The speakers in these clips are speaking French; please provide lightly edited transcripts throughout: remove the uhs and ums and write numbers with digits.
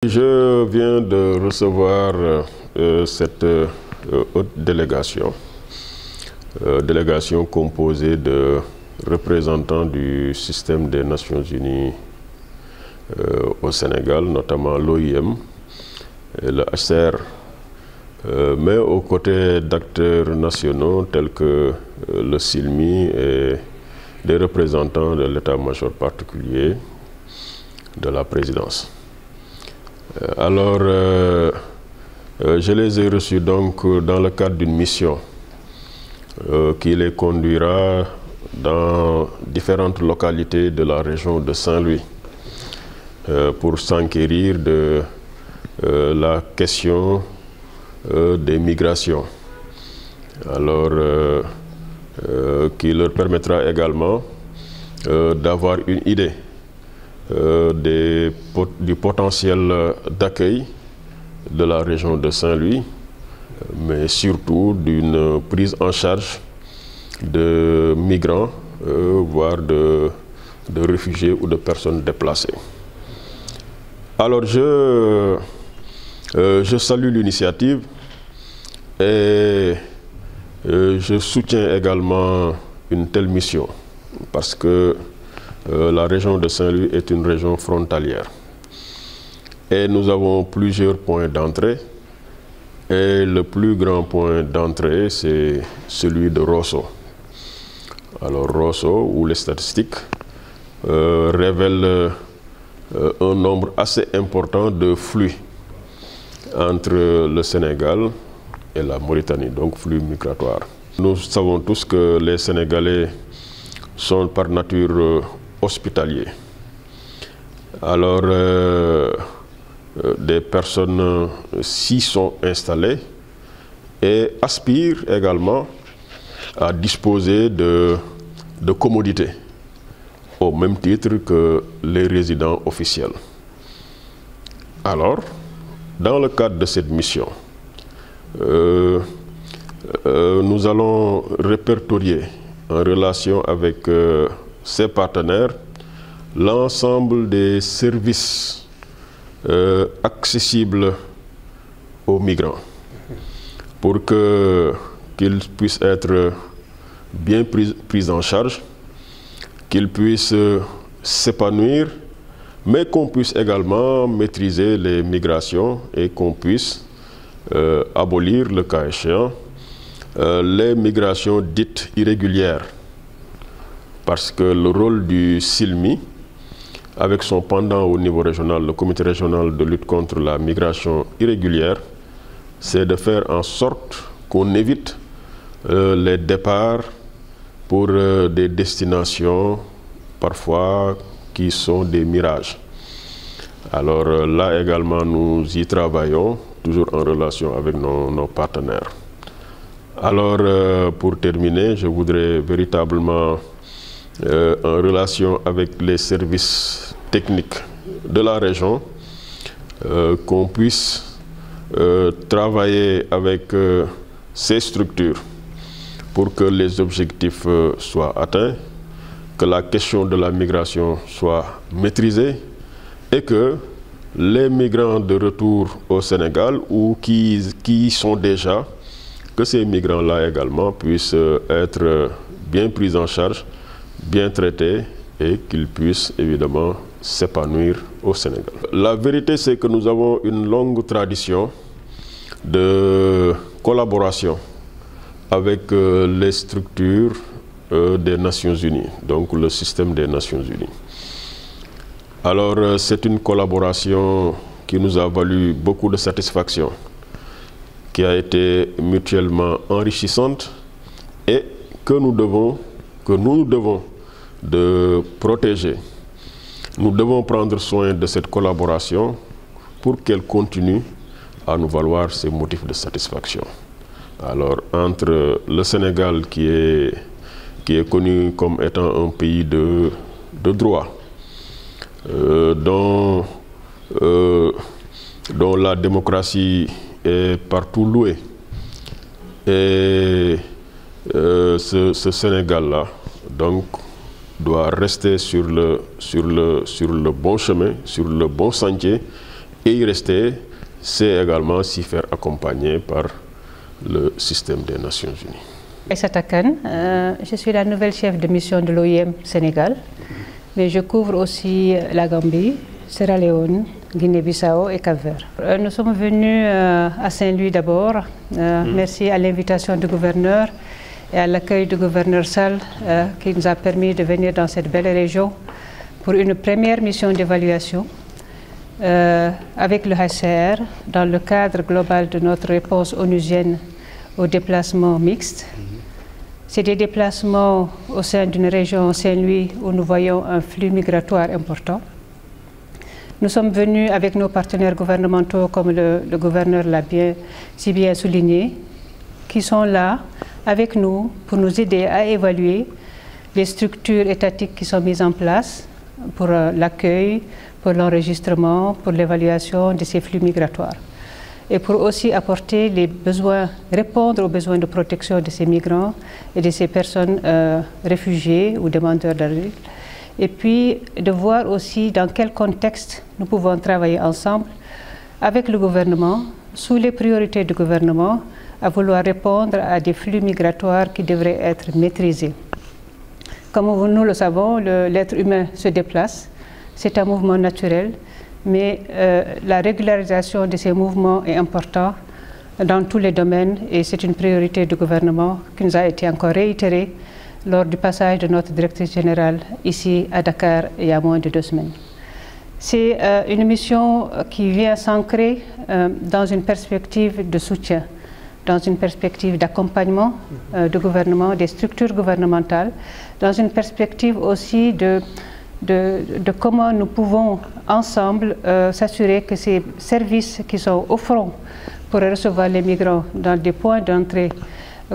Je viens de recevoir cette haute délégation, délégation composée de représentants du système des Nations Unies au Sénégal, notamment l'OIM et le HCR, mais aux côtés d'acteurs nationaux tels que le SILMI et des représentants de l'état-major particulier de la présidence. Alors, je les ai reçus donc dans le cadre d'une mission qui les conduira dans différentes localités de la région de Saint-Louis pour s'enquérir de la question des migrations. Alors, qui leur permettra également d'avoir une idée du potentiel d'accueil de la région de Saint-Louis, mais surtout d'une prise en charge de migrants, voire de réfugiés ou de personnes déplacées. Alors je salue l'initiative et je soutiens également une telle mission parce que la région de Saint-Louis est une région frontalière et nous avons plusieurs points d'entrée et le plus grand point d'entrée c'est celui de Rosso. Alors Rosso, où les statistiques révèlent un nombre assez important de flux entre le Sénégal et la Mauritanie, donc flux migratoires. Nous savons tous que les Sénégalais sont par nature hospitaliers. Alors, des personnes s'y sont installées et aspirent également à disposer de commodités au même titre que les résidents officiels. Alors, dans le cadre de cette mission, nous allons répertorier en relation avec ses partenaires l'ensemble des services accessibles aux migrants pour qu'ils puissent être bien pris en charge, qu'ils puissent s'épanouir, mais qu'on puisse également maîtriser les migrations et qu'on puisse abolir, le cas échéant, les migrations dites irrégulières. Parce que le rôle du SILMI, avec son pendant au niveau régional, le comité régional de lutte contre la migration irrégulière, c'est de faire en sorte qu'on évite les départs pour des destinations parfois qui sont des mirages. Alors là également, nous y travaillons, toujours en relation avec nos partenaires. Alors, pour terminer, je voudrais véritablement, en relation avec les services techniques de la région, qu'on puisse travailler avec ces structures pour que les objectifs soient atteints, que la question de la migration soit maîtrisée et que les migrants de retour au Sénégal ou qui y sont déjà, que ces migrants-là également puissent être bien pris en charge, bien traités et qu'ils puissent évidemment s'épanouir au Sénégal. La vérité, c'est que nous avons une longue tradition de collaboration avec les structures des Nations Unies, donc le système des Nations Unies. Alors, c'est une collaboration qui nous a valu beaucoup de satisfaction, qui a été mutuellement enrichissante et que nous nous devons de protéger. Nous devons prendre soin de cette collaboration pour qu'elle continue à nous valoir ces motifs de satisfaction. Alors, entre le Sénégal qui est connu comme étant un pays de droit, dont la démocratie est partout louée, et ce Sénégal-là, donc, doit rester sur le bon chemin, sur le bon sentier, et y rester, c'est également s'y faire accompagner par le système des Nations Unies. Aïssata Kane, je suis la nouvelle chef de mission de l'OIM Sénégal, mais je couvre aussi la Gambie, Sierra Leone, Guinée-Bissau et Cap-Vert. Nous sommes venus à Saint-Louis d'abord, merci à l'invitation du gouverneur et à l'accueil du gouverneur Sall qui nous a permis de venir dans cette belle région pour une première mission d'évaluation avec le HCR dans le cadre global de notre réponse onusienne aux déplacements mixtes. C'est des déplacements au sein d'une région Saint-Louis où nous voyons un flux migratoire important. Nous sommes venus avec nos partenaires gouvernementaux, comme le gouverneur l'a si bien souligné, qui sont là avec nous pour nous aider à évaluer les structures étatiques qui sont mises en place pour l'accueil, pour l'enregistrement, pour l'évaluation de ces flux migratoires. Et pour aussi apporter les besoins, répondre aux besoins de protection de ces migrants et de ces personnes réfugiées ou demandeurs d'asile. Et puis de voir aussi dans quel contexte nous pouvons travailler ensemble avec le gouvernement, sous les priorités du gouvernement, à vouloir répondre à des flux migratoires qui devraient être maîtrisés. Comme nous le savons, l'être humain se déplace, c'est un mouvement naturel, mais la régularisation de ces mouvements est importante dans tous les domaines et c'est une priorité du gouvernement qui nous a été encore réitérée lors du passage de notre directrice générale ici à Dakar il y a moins de 2 semaines. C'est une mission qui vient s'ancrer dans une perspective de soutien, dans une perspective d'accompagnement du gouvernement, des structures gouvernementales, dans une perspective aussi de comment nous pouvons ensemble s'assurer que ces services qui sont au front pour recevoir les migrants dans des points d'entrée,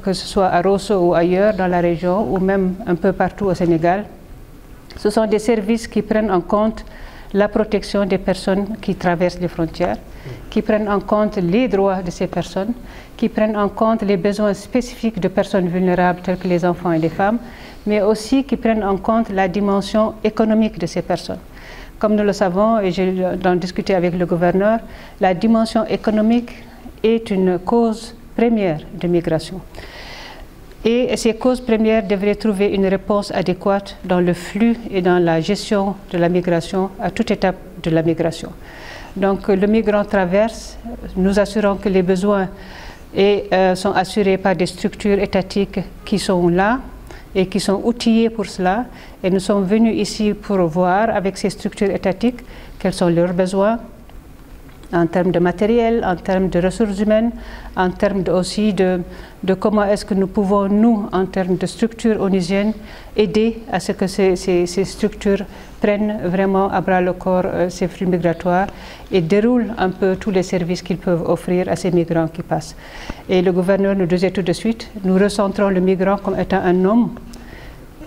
que ce soit à Rosso ou ailleurs dans la région ou même un peu partout au Sénégal, ce sont des services qui prennent en compte la protection des personnes qui traversent les frontières, qui prennent en compte les droits de ces personnes, qui prennent en compte les besoins spécifiques de personnes vulnérables telles que les enfants et les femmes, mais aussi qui prennent en compte la dimension économique de ces personnes. Comme nous le savons, et j'ai discuté avec le gouverneur, la dimension économique est une cause première de migration. Et ces causes premières devraient trouver une réponse adéquate dans le flux et dans la gestion de la migration à toute étape de la migration. Donc le migrant traverse, nous assurons que les besoins sont assurés par des structures étatiques qui sont là et qui sont outillées pour cela. Et nous sommes venus ici pour voir avec ces structures étatiques quels sont leurs besoins en termes de matériel, en termes de ressources humaines, en termes aussi de comment est-ce que nous pouvons, nous, en termes de structures onusiennes, aider à ce que ces structures prennent vraiment à bras le corps ces flux migratoires et déroulent un peu tous les services qu'ils peuvent offrir à ces migrants qui passent. Et le gouverneur nous disait tout de suite, nous recentrons le migrant comme étant un homme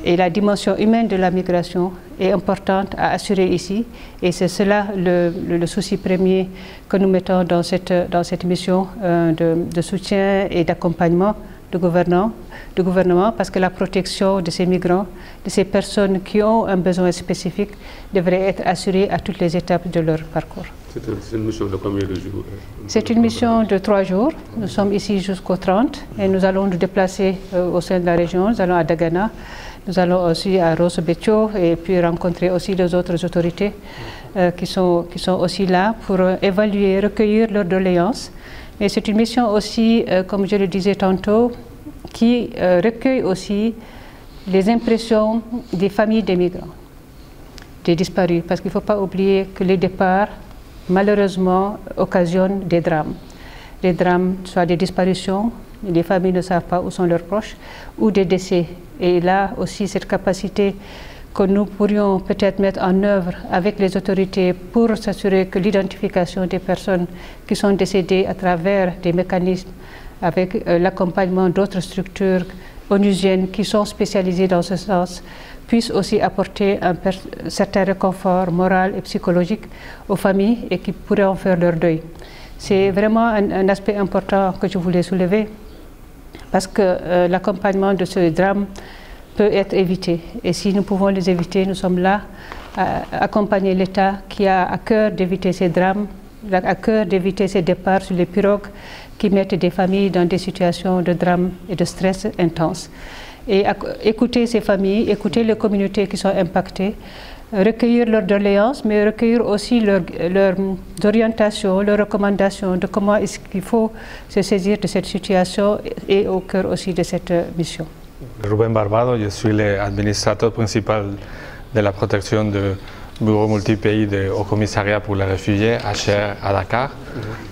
et la dimension humaine de la migration est importante à assurer ici et c'est cela le souci premier que nous mettons dans cette mission de soutien et d'accompagnement du gouvernement parce que la protection de ces migrants, de ces personnes qui ont un besoin spécifique devrait être assurée à toutes les étapes de leur parcours. C'est une mission de combien de jours? C'est une mission de 3 jours. Nous sommes ici jusqu'au 30 et nous allons nous déplacer au sein de la région. Nous allons à Dagana, nous allons aussi à Rosso Beccio et puis rencontrer aussi les autres autorités qui sont aussi là pour évaluer, recueillir leurs doléances. Et c'est une mission aussi, comme je le disais tantôt, qui recueille aussi les impressions des familles des migrants, des disparus, parce qu'il ne faut pas oublier que les départs, malheureusement, occasionnent des drames. Des drames, soit des disparitions, les familles ne savent pas où sont leurs proches, ou des décès. Et là aussi, cette capacité que nous pourrions peut-être mettre en œuvre avec les autorités pour s'assurer que l'identification des personnes qui sont décédées à travers des mécanismes avec l'accompagnement d'autres structures onusiennes qui sont spécialisées dans ce sens puisse aussi apporter un certain réconfort moral et psychologique aux familles et qui pourraient en faire leur deuil. C'est vraiment un aspect important que je voulais soulever parce que l'accompagnement de ce drame peut être évité. Et si nous pouvons les éviter, nous sommes là à accompagner l'État qui a à cœur d'éviter ces drames à cœur d'éviter ces départs sur les pirogues qui mettent des familles dans des situations de drame et de stress intenses. Et écouter ces familles, écouter les communautés qui sont impactées, recueillir leurs doléances, mais recueillir aussi leurs orientations, leurs recommandations de comment est-ce qu'il faut se saisir de cette situation et au cœur aussi de cette mission. Rubén Barbado, je suis l'administrateur principal de la protection du bureau multi-pays au commissariat pour les réfugiés HR à Dakar.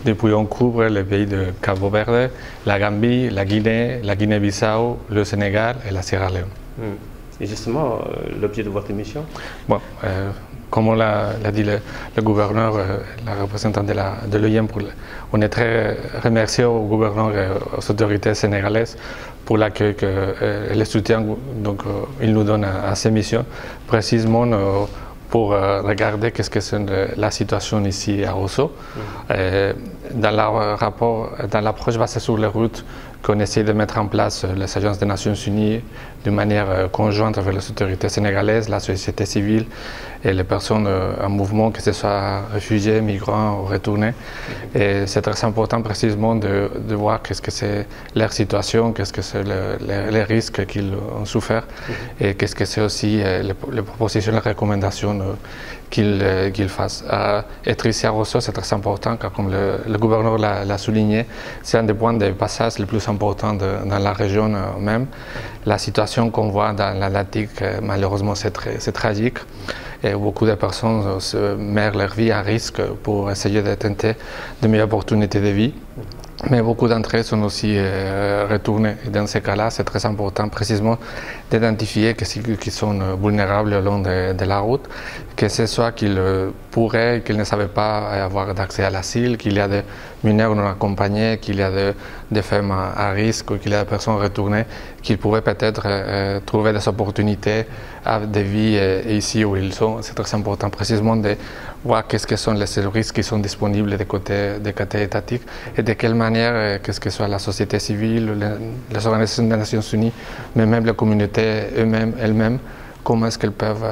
Depuis, on couvre les pays de Cabo Verde, la Gambie, la Guinée-Bissau, le Sénégal et la Sierra Leone. Et justement, l'objet de votre mission? Bon, comme on l'a dit le gouverneur, la représentante de l'OIM, on est très remercié au gouverneur et aux autorités sénégalaises pour l'accueil et le soutien qu'ils nous donnent à ces missions, précisément pour regarder qu'est-ce que c'est la situation ici à Rosso. Dans l'approche basée sur les routes qu'on essaie de mettre en place les agences des Nations Unies de manière conjointe avec les autorités sénégalaises, la société civile et les personnes en mouvement, que ce soit réfugiés, migrants ou retournés. Et c'est très important précisément de voir qu'est-ce que c'est leur situation, qu'est-ce que c'est les risques qu'ils ont souffert et qu'est-ce que c'est aussi les propositions, les recommandations qu'ils fassent. Être ici à Rosso, c'est très important car comme le gouverneur l'a souligné, c'est un des points de passage les plus importants dans la région même. La situation qu'on voit dans l'Atlantique, malheureusement, c'est tragique. Et beaucoup de personnes mettent leur vie à risque pour essayer de tenter de meilleures opportunités de vie. Mais beaucoup d'entre eux sont aussi retournés. Et dans ces cas-là, c'est très important précisément d'identifier qu'ils sont vulnérables le long de la route, que ce soit qu'ils pourraient, qu'ils ne savaient pas avoir d'accès à l'asile, qu'il y a des mineurs non accompagnés, qu'il y a des femmes à risque, ou qu'il y a des personnes retournées, qu'ils pourraient peut-être trouver des opportunités de vie ici où ils sont. C'est très important précisément de voir qu'est-ce que sont les services qui sont disponibles des côtés étatiques et de quelle manière, qu'est-ce que soit la société civile, les organisations des Nations Unies, mais même les communautés elles-mêmes, comment est-ce qu'elles peuvent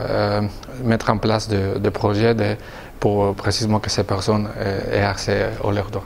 mettre en place des projets pour précisément que ces personnes aient accès aux leurs droits.